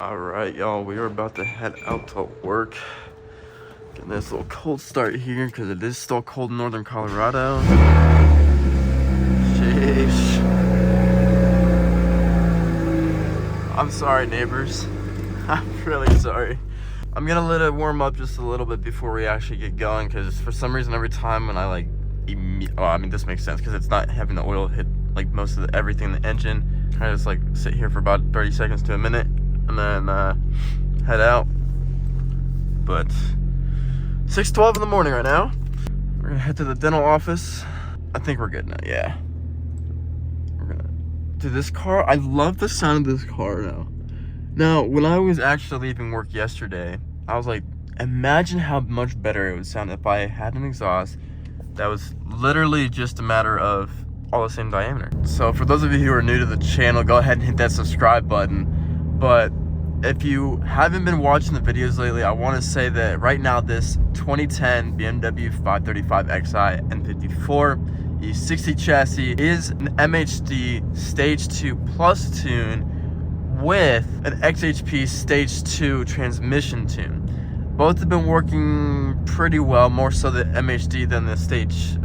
All right, y'all, we are about to head out to work. Getting this little cold start here because it is still cold in northern Colorado. Sheesh. I'm sorry, neighbors. I'm really sorry. I'm gonna let it warm up just a little bit before we actually get going, because for some reason every time when I this makes sense because it's not having the oil hit like most of everything in the engine. I just like sit here for about 30 seconds to a minute and then head out. But 6:12 in the morning right now. We're gonna head to the dental office. I think we're good now. Yeah, we're gonna do this car. I love the sound of this car now. Now, when I was actually leaving work yesterday, I was like, imagine how much better it would sound if I had an exhaust that was literally just a matter of all the same diameter. So for those of you who are new to the channel, go ahead and hit that subscribe button. But if you haven't been watching the videos lately, I want to say that right now this 2010 BMW 535i N54 E60 chassis is an MHD Stage 2 Plus tune with an XHP Stage 2 transmission tune. Both have been working pretty well, more so the MHD than the Stage 2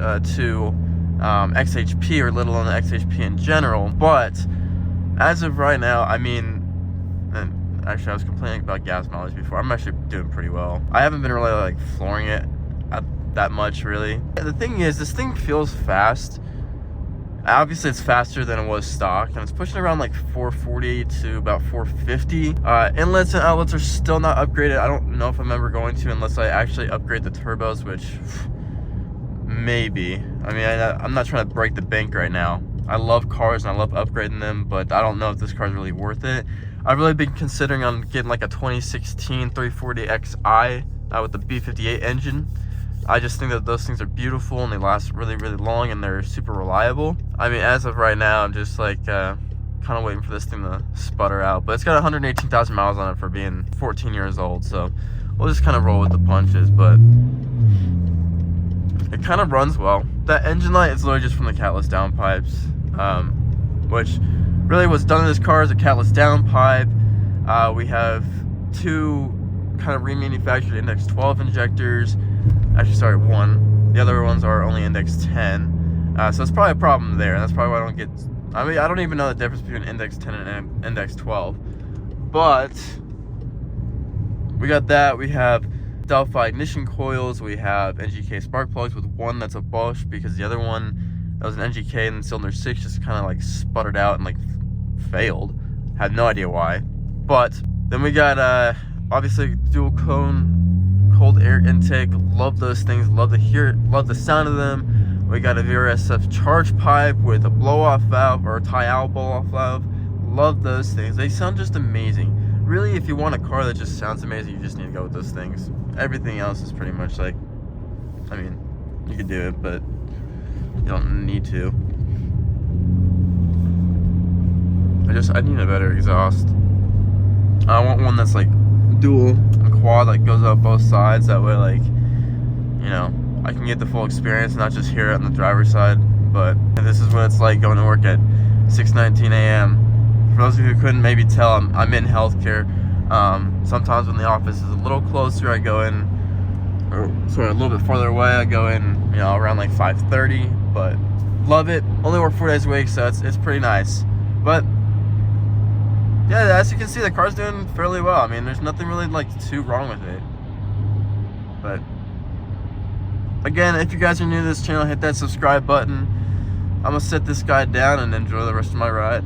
XHP, or let alone the XHP in general. But as of right now, I mean, and actually I was complaining about gas mileage before. I'm actually doing pretty well. I haven't been really like flooring it that much really. The thing is, this thing feels fast. Obviously it's faster than it was stock, and it's pushing around like 440 to about 450. Inlets and outlets are still not upgraded. I don't know if I'm ever going to, unless I actually upgrade the turbos, which maybe. I mean, I'm not trying to break the bank right now. I love cars and I love upgrading them, but I don't know if this car is really worth it. I've really been considering on getting like a 2016 340xi with the B58 engine. I just think that those things are beautiful and they last really, really long and they're super reliable. I mean, as of right now, I'm just like kind of waiting for this thing to sputter out. But it's got 118,000 miles on it for being 14 years old, so we'll just kind of roll with the punches. But it kind of runs well. That engine light is literally just from the catless downpipes, which really what's done in this car is a catless downpipe. We have two kind of remanufactured index 12 injectors. Actually, sorry, one. The other ones are only index 10. So it's probably a problem there. That's probably why I don't get... I mean, I don't even know the difference between index 10 and index 12. But we got that. We have Delphi ignition coils. We have NGK spark plugs, with one that's a Bosch because the other one that was an NGK and cylinder 6 just kind of like sputtered out and like failed. Had no idea why. But then we got obviously dual cone cold air intake. Love those things. Love the sound of them. We got a VRSF charge pipe with a blow off valve, or a tie-out blow off valve. Love those things. They sound just amazing. Really, if you want a car that just sounds amazing, you just need to go with those things. Everything else is pretty much like, I mean, you could do it, but you don't need to. I need a better exhaust. I want one that's like dual and quad, like goes up both sides. That way, like, you know, I can get the full experience, not just hear it on the driver's side. But this is what it's like going to work at 6:19 a.m. For those of you who couldn't maybe tell, I'm in healthcare. Sometimes when the office is a little closer, I go in, or sorry, a little bit farther away, I go in, you know, around like 5:30. But love it. Only work 4 days a week, so it's pretty nice. But yeah, as you can see, the car's doing fairly well. I mean, there's nothing really like too wrong with it. But again, if you guys are new to this channel, hit that subscribe button. I'm gonna set this guy down and enjoy the rest of my ride.